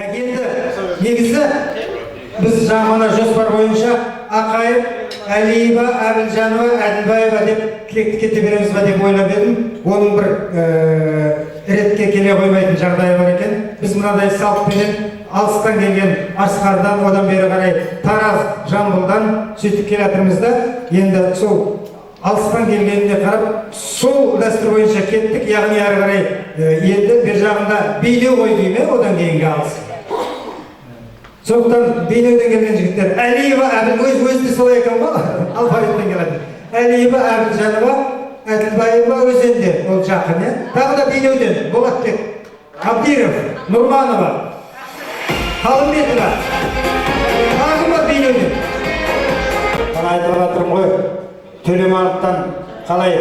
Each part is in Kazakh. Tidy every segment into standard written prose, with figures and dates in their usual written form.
Енді негізі біз жаңа жоспар бойынша Ақаев, Әлиева, Әбілжанова, Әділбаева деп тілекті кете береміз ба деп ойлап едім. Оның бір ретке келе қоймайтын жағдайы бар екен. Біз мынадай салтпенен алыстан келген Арысқардан, одан бері қарай Тараз, Жамбылдан сөйтіп келе жатырмыз да, енді сол алыстан келгеніне қарап, сол дәстүр бойынша кеттік, яғни ары қарай енді бер жағында бейнеу ғой дейме, одан кейінгі алыс. Сондықтан бейнеуден келген жігіттер Әлиева, өзі солай екен ғой, алфавиттен келеді. Әлиева, Әбілжанова, Әділбаева өзенде, ол жақын, тағы да бейнеуден Болатбек, Абдиров, Нұрманова, Қалымбетова, тағы бар бейнеуден. Бана айтып жатырмын ғой, Төлемановтан қалай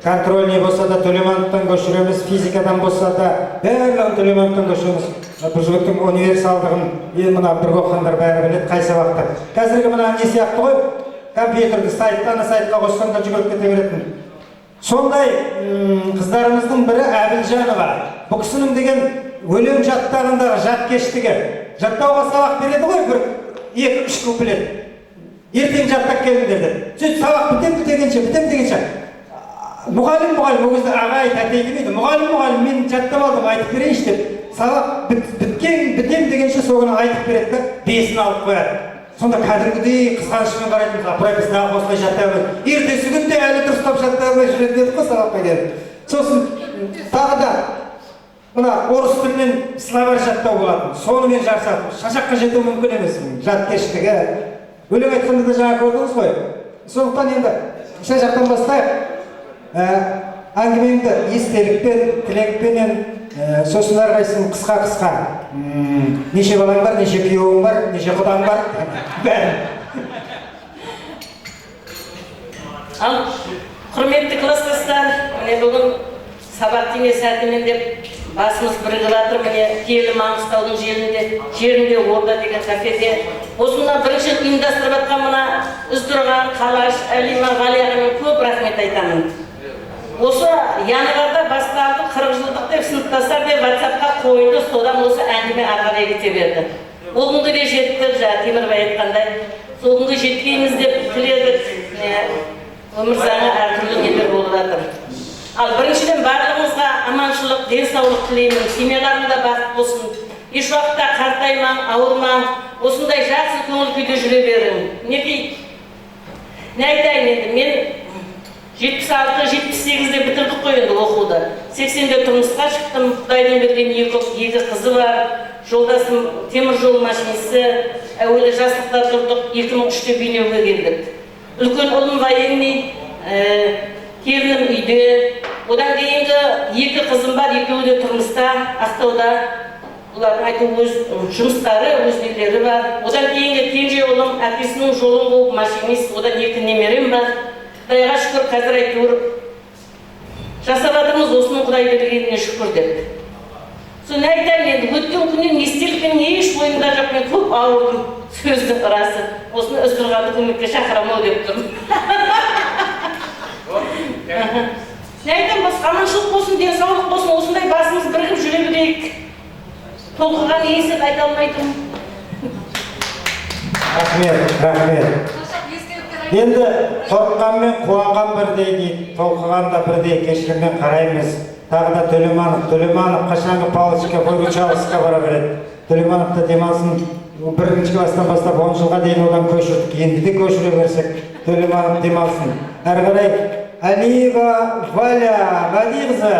контрольный болса да Төлемановтан көшіреміз, физикадан болса да бәрін Төлемановтан көшіреміз. Бұл жігіттің универсалдығын мына бір оқығандар бәрі біледі, қай сабақта. Қазіргі мына не сияқты ғой, компьютерді сайттан сайтқа қоссаң да жүгіріп кете беретін. Сондай қыздарымыздың бірі Әбілжанова. Бұл кісінің деген өлең жаттағандағы жаткештігі. Жаттауға сабақ береді ғой, бір 2-3 куплет. Ертең жаттап келіңдер деп. Сөйтіп сабақ бітем дегенше. Мұғалім, ол кезде ағай, тәтей демейді. Мұғалім, мен жаттап алдым, айтып берейінші деп. Сабақ бітем дегенше соғына айтып береді, 5-ін алып қояды. Сонда кәдімгідей қызғанышымен қарайтын, апырай біз дағы осылай жаттай алмайды. Ертесі күнде әлі дұрыстап жаттай алмай жүреді деді қой сабаққа келіп. Сосын тағы да мына орыс тілінен словарь жаттау болатын. Сонымен жарысады. Шашаққа жету мүмкін емес. Жаткештігі. Өлең айтқанда да жаңа көрдіңіз ғой. Сондықтан енді шашақтан бастайық. Әңгімеңді естелікпен, тілекпенен, сосын әрқайсың қысқа. Неше балаң бар, неше күйеуің бар, неше құдаң бар, бәрі. Ал, құрметті класстастар, міне бүгін сабақ теңе сәтімен деп басымыз бірігіп жатыр, міне Киелі Маңғыстаудың жерінде Орда деген кафеде. Осында бірінші ұйымдастырып жатқан мына Үздұрған, Қалаш, Әлима, Ғалияға көп рахмет айтамын. Осы Янығарда басталды 40 жылдық деп сыныптастар деп WhatsApp-қа қойды, содан осы әңгіме арғарай кете берді. Ол күнге де жеттік, Темірбай айтқандай. Сол күнге жеткейміз деп тіледік. Өмір заңы әртүрлі нелер болып жатыр. Ал біріншіден барлығыңызға аманшылық, денсаулық тілеймін. Семьяларыңда бақыт болсын. Еш уақытта қартаймаң, ауырмаң, осындай жақсы көңіл күйде жүре берің. Не айтайын енді, мен 76-78-де бітірдік қой енді оқуды. 80-де тұрмысқа шықтым, Құдайдың берген екі қызы бар. Жолдасым теміржол машинисі, әуелі жастықта тұрдық, 2003-те бейнеуге келдік. Үлкен ұлым военный, келінім үйде. Одан кейінгі екі қызым бар, екеуі де тұрмыста, Ақтауда. Олардың айту өз жұмыстары, өз нелері бар. Одан кейінгі кенже ұлым, әкесінің жолын болып машинист, одан екі немерем бар. Құдайға шүкір, қазір әйтеуір жасап жатырмыз, осының Құдай бергеніне шүкір деп. Соны айтайын енді, өткен күннен естелікпен еш ойымда жоқ, мен көп ауырдым, сөздің расы. Осыны Үздұрғанды көмекке шақырамау деп тұрмын. Не айтайын, аманшылық болсын, денсаулық болсын, осындай басымыз бірігіп жүре берейік. Толқыған есіп айта алмайтын. Рахмет. Енді қорыққан мен қуанған бірдей дейді, толқыған да бірдей, кешіріммен қараймыз. Тағы да Төлеманов қашанғы палычқа Бойгучалысқа бара береді. Төлеманов та демалсын, бірінші класстан бастап 10 жылға дейін одан көшірдік, енді де көшіре берсек, Төлеманов демалсын. Әрі қарай Әлиева Валя Ғадиқызы.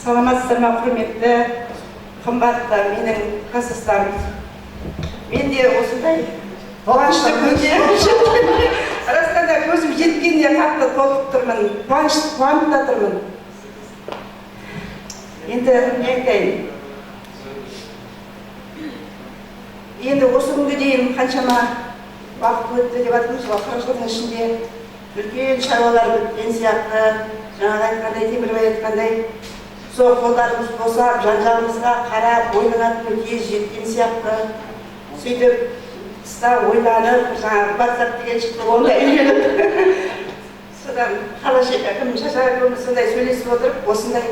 Саламатсыздар ма, құрметті, қымбатты менің класстастарым. Мен де осындай қуанышты күнде расында көзім жеткенде қатты толқып тұрмын, қуанып та тұрмын. Енді не айтайын? Енді осы күнге дейін қаншама уақыт өтті деп жатырмыз ғой, 40 жылдың ішінде үлкен шаруалар біткен сияқты, жаңағы айтқандай, Темірбай айтқандай, сол қолдарымыз босап, жан-жағымызға қарап, ойланатын кез жеткен сияқты. Сөйтіп, тыста ойланып, жаңағы WhatsApp деген шықты, онда үйреніп. содан қалаш кім шашарымыз сондай сөйлесіп отырып осындай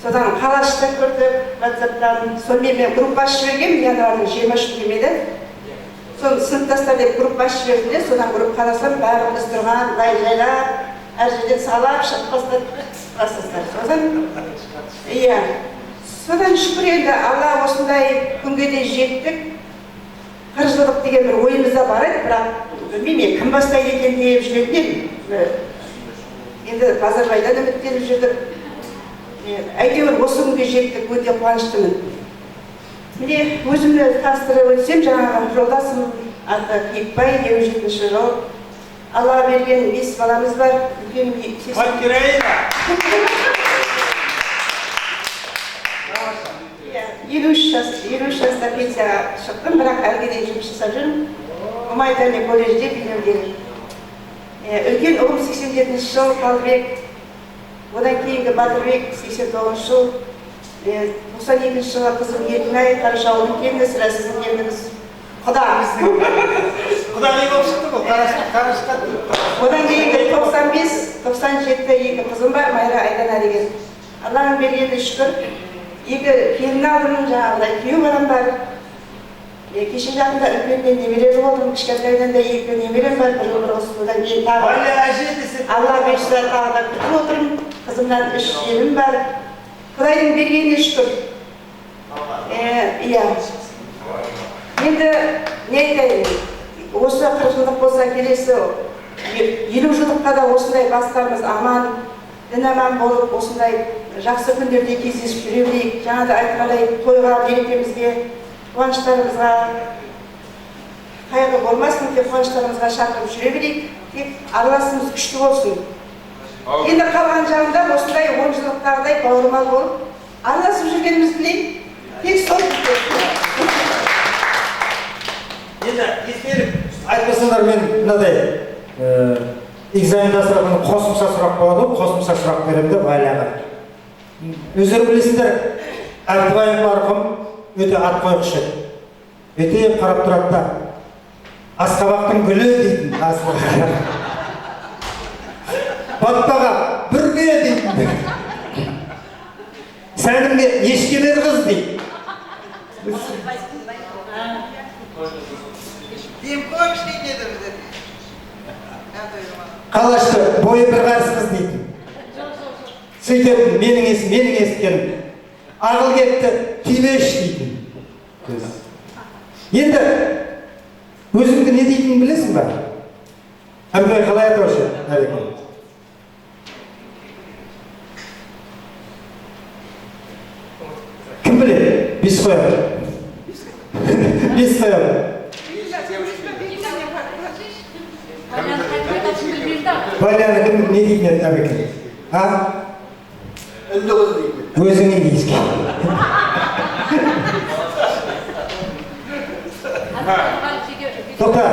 содан қалашты көрдік WhatsApp-тан. Сонымен мен группа ашып жібергенмін январьдың 23 күнінде. Соны сыныптастар деп группа ашып жібердім де, содан группа қарасам бәріміз тұрған, былай жайлап, әр жерден салап шығып бастастар. Содан иә. Содан шүкір енді Алла осындай күнге де жеттік. Қыржылық деген бір ойымызда бар еді, бірақ білмеймін, кім бастайды екен деп жүретін енді Базарбайдан үміттеніп жүрдік. Әйтеуір осы күнге жеттік, өте қуаныштымын. Міне өзімді таныстырып өтсем, жаңағы жолдасым аты Кекбай, 27-ші жыл. Алла берген 5 баламыз бар. Баткирайна! 53 жаста пенсияға шықтым, бірақ әлге дейін жұмыс жасап жүрмін. Гуманитарный колледжде бейнеудемін. Үлкен ұлым 87-ші жыл Қалбек, одан кейінгі Батырбек 89-ші жыл, 92-ші жылы қызым Еркінай, Қарашауылдың келіні, сірә сіздің келініңіз Құда. Құдағи болып шықты бұл, қарашқа. Одан кейінгі 95-97 екі қызым бар, Майра Айдана деген. Алланың бергені шүкір. Екі келін алдым, жаңағыдай күйеу балам бар. Кеше жақында үлкеннен немерелі болдым, кішкентайдан да екі немерем бар, бір өмір осы. Одан кейін тағы Алла берсе тағы да күтіп отырмын. Қызымнан 3 елім бар. Құдайдың бергеніне шүкір. Иә. Енді не айтайын? Осы 40 жылдық болса келесі 50 жылдыққа да осындай бастарымыз аман, дін аман болып, осындай жақсы күндерде кездесіп жүре берейік. Жаңа да айтқандай тойға, мерекемізге, қуаныштарымызға қайғы болмасын деп қуаныштарымызға шақырып жүре берейік. Тек араласымыз күшті болсын. Енді қалған жағында осындай 10 жылдықтағыдай бауырмал болып, араласып жүргеніміз тілейік. Тек сол Енді ескеріп айтпасыңдар мен мынадай экзамен тапсыратын қосымша сұрақ болады, қосымша сұрақ беремін деп байлағы. Өздері білесіңдер, Артыбаев марқұм өте ат қойғыш еді. Өте қарап тұрады да, Асқабақтың гүлі дейтін Асқабақ. Батпаға бүрге дейтін. Сәнімге ешкелер қыз дейді. Қалашты бойы бір қарыс қыз дейді. Сөйтіп, менің есіткенім. Ағыл кетті, түймеш дейді. Енді, өзіңді не дейтінін білесің ба? Әмбай қалай атаушы? Әрекім. Кім біледі? Бес қоямын. Бес қоямын. Баяны кім не дейтін әбекен? Өзіңе дейсің. Тоқта.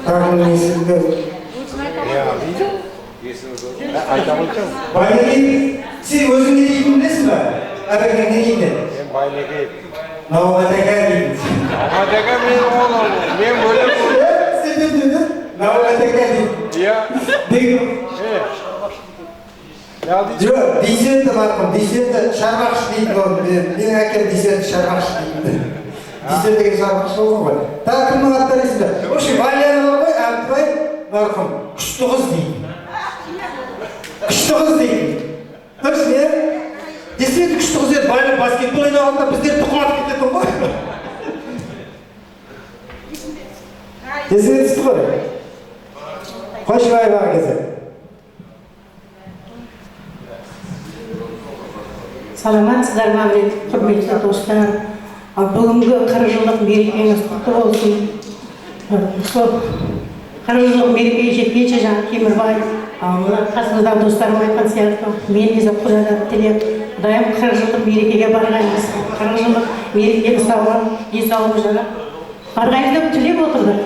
Тағының есімді. Байнеге, сен өзіңе дейтін білесің ба? Әбекен не дейтін? Мен Байнеге. Науғатаға дейтін. Науғатаға мен оғылым. Мен бөлім болдым. Сен дейтін? Науғатаға дейтін. Иә. Деген. Жоқ, Дүйсенді марқым, Дүйсенді шарбақшы дейді ол. Менің әкем Дүйсенді шарбақшы дейді. Дүйсен деген шарбақшы болған ғой. Тағы кімнің аттары есімде? Осы Валяны бар ғой, Артыбай марқым, күшті қыз дейді. Күшті қыз дейді. Дұрыс не? Деседі күшті қыз еді, Валя баскетбол ойнағанда біздер тұқылатып кететін ғой. Деседі түсті ғой. Қойшы бай бар кезі. Саламатсыздар ма, құрметті достар. Бүгінгі 40 жылдық мерекеңіз құтты болсын. Сол 40 жылдық мерекеге жеткенше жаңа Темірбай, қасымыздағы достарым айтқан сияқты, мен де Құдайдан тілеп, Құдайым 40 жылдық мерекеге барғанымыз, 40 жылдық мерекені ұстауға денсаулығымыз жаңа барғанымыз деп тілеп отырдық.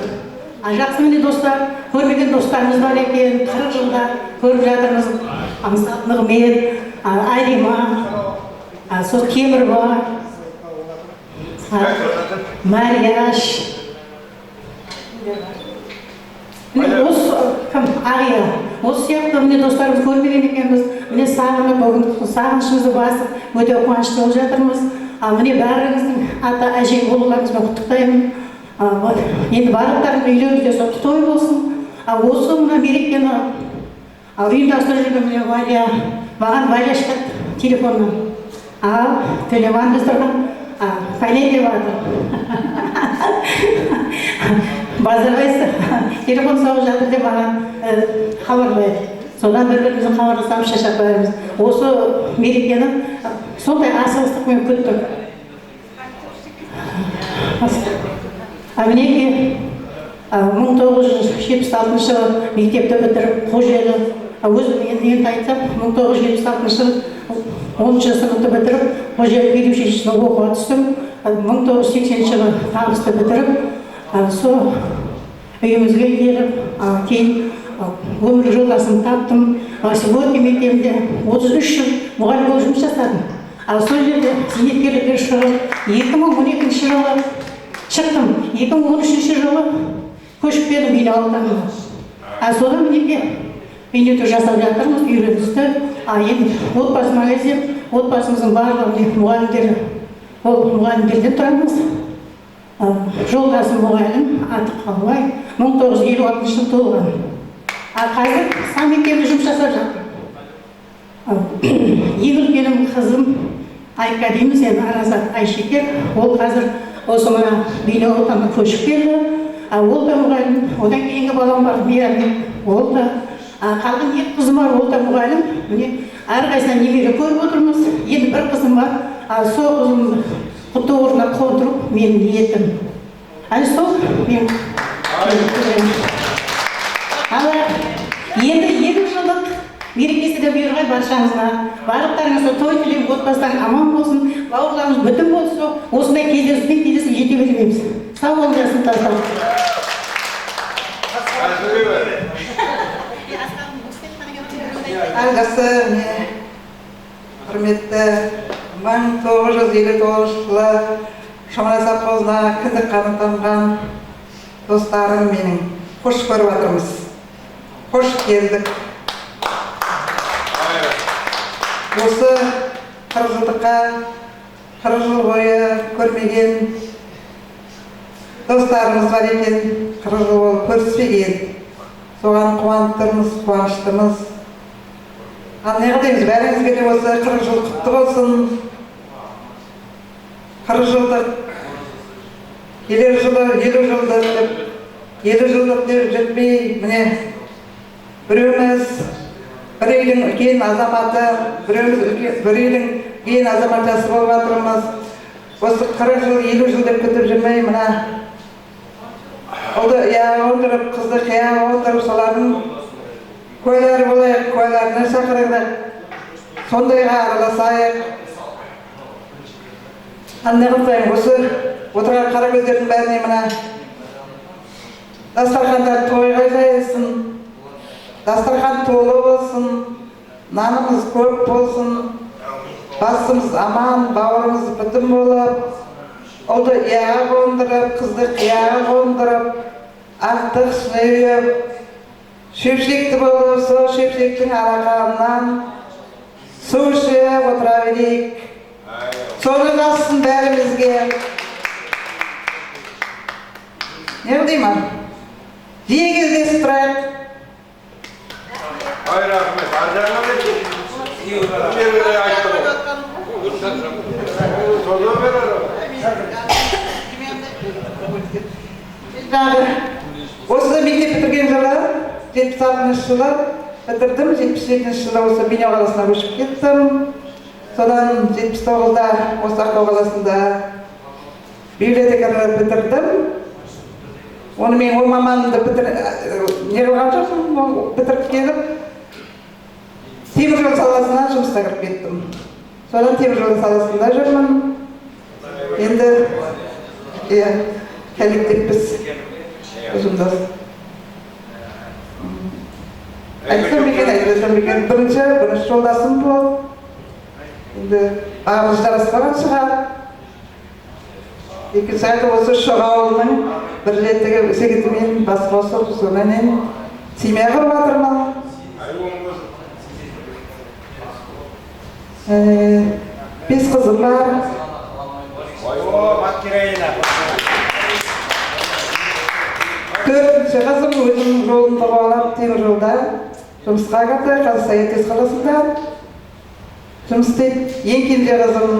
Жақсы міне достар, көрмеген достарымыз бар екен, 40 жылда көріп жатырмыз. Нығмет, Алима, сол Темірбай, Марияш, Міне осы кім Ағия. Осы сияқты міне достарымыз көрмеген екенбіз. Міне сағынып, бүгін сағынышымызды басып, өте қуанышты болып жатырмыз. Міне бәріңіздің ата әже болуларыңызбен құттықтаймын. Енді барлықтарыңыздың үйлеріңізде соты той болсын. Осы мына мерекені ұйымдастырып жүрген міне Валя, маған Валя шықты телефоннан. Төлеман біз тұрған пәле деп жатыр. Базарбайсы телефон соғып жатыр деп маған хабарлайды. Содан бір-бірімізді хабарласып шашап бәріміз. Осы мерекені сондай асығыстықпен күттік. Мінеки 1976 жылы мектепті бітіріп Қожелі, өзім енді айтсам 1976 жылы 10-шы сыныпты бітіріп Қожелі педагогикасына оқуға түстім. 1980 жылы табысты бітіріп, сол үйімізге келіп, кейін өмір жолдасын таптым. Сегодня мектебінде 33 жыл мұғалім болып жұмыс жасадым. Сол жерде зейнеткерлікке шығып, 2012 жылы шықтым. 2013 жылы көшіп келдім Бейнеу. Содан мінеке бейнеу жасап жатырмыз, үйімізді. Енді отбасыма келсем, отбасымыздың барлығы мұғалімдер, ол мұғалімдерден тұрамыз. Жолдасым мұғалім, аты Қалбай, 1956 жылы туылған. Қазір сам мектебінде жұмыс жасап жатыр. Ең үлкенім қызым Айка дейміз, енді Аразат Айшекер. Ол қазір осы мына Бейнеу ауданына көшіп келді. Ол да мұғалім. Одан кейінгі балам бар, Мейрамбек. Ол да қалған екі қызым бар, ол да мұғалім. Міне әрқайсынан немере көріп отырмыз. Енді бір қызым бар. Сол қызым құтты орнына қондырып менің ниетім. Сол мен енді 2 жылдық мерекесі де бұйырғай баршаңызға. Барлықтарыңызға той тілеймін, отбасыларың аман болсын, бауырларыңыз бүтін болсын. Осындай кездесіп жете бермейміз. Сау болыңыздар сыныптастар. Алғысы, құрметті 1959 жылы Шамрай совхозына кіндік қанатанған достарым менің. Қош көріп жатырмыз. Қош келдік. Осы 40 жылдыққа 40 жыл бойы көрмеген достарымыз бар екен, 40 жыл болып көріспеген. Соған қуанып тұрмыз, қуаныштымыз. Не қылаймыз, бәріңізге де осы 40 жыл құтты болсын. 40 жылдық, келер жылы 50 жылдық деп, 50 жылдық деп жетпей, міне, біреуміз бір үйдің үлкен азаматы, біреуміз бір үйдің үлкен азаматшасы болып жатырмыз. Осы 40 жыл, 50 жыл деп күтіп жүрмей, мына ұлды ияға оңдырып, қызды қияға оңдырып, солардың көйлері болайық, көйлеріне шақырайық, сондайға араласайық. Не қылсайым, осы отырған қара көздердің бәріне мына дастархандар тойға жайылсын, дастархан толы болсын, нанымыз көп болсын, басымыз аман, бауырымыз бүтін болып, ұлды ияға қондырып, қызды қияға қондырып, ақтық шынайып, шөпшекті болып, сол шөпшектің арақанынан су ішіп отыра берейік. Соны қалсын бәрімізге. Не деймін? Жиі кездесіп тұрайық. Рахмет. Аржағына осы мектеп бітірген жылы, 76 жылы бітірдім, 77 жылы осы Бейнеу қаласына көшіп кеттім. Содан 79-да осы Ақтау қаласында библиотеканы бітірдім. Оны мен ол маманымды не қылған жоқпын, бітіріп келіп, теміржол саласына жұмысқа кіріп кеттім. Содан теміржол саласында жүрмін. Енді коллективпіз ұжымдас. Айтсам екен, бірінші жолдасым болып. Енді ағымыз жараспаған шығар. İki sayda olsa şoğa olmanın birlettige segitimin basması kusulanın simeye kırvatırman. Biz kızım var. Dördüncü kızım özüm yolunda bağlap temir yolda. Жұмысқа кірді, қазір Саятес қаласында жұмыс істейді. Ең кенже қызым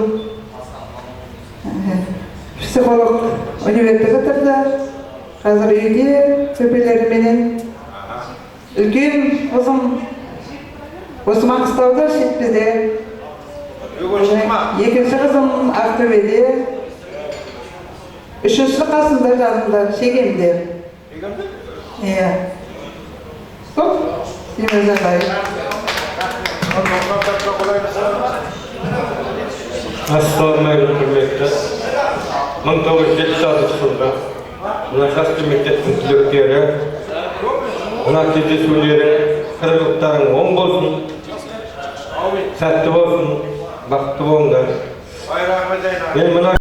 психолог университет бітірді. Қазір үйде көпелеріменен. Үлкен қызым осы Маңғыстауда шетпеде. Екінші қызым Ақтөбеде. Үшінші қасымда жанымда, шегемде. Иә. Стоп. Assalamualaikum hürmetli. 1976 yılında Münakaşatı Mektebi'nin tülekleri, Münakaşatı Suriye'nin kırılıklarının 10 olsun, sәтті olsun, бақытты болыңдар.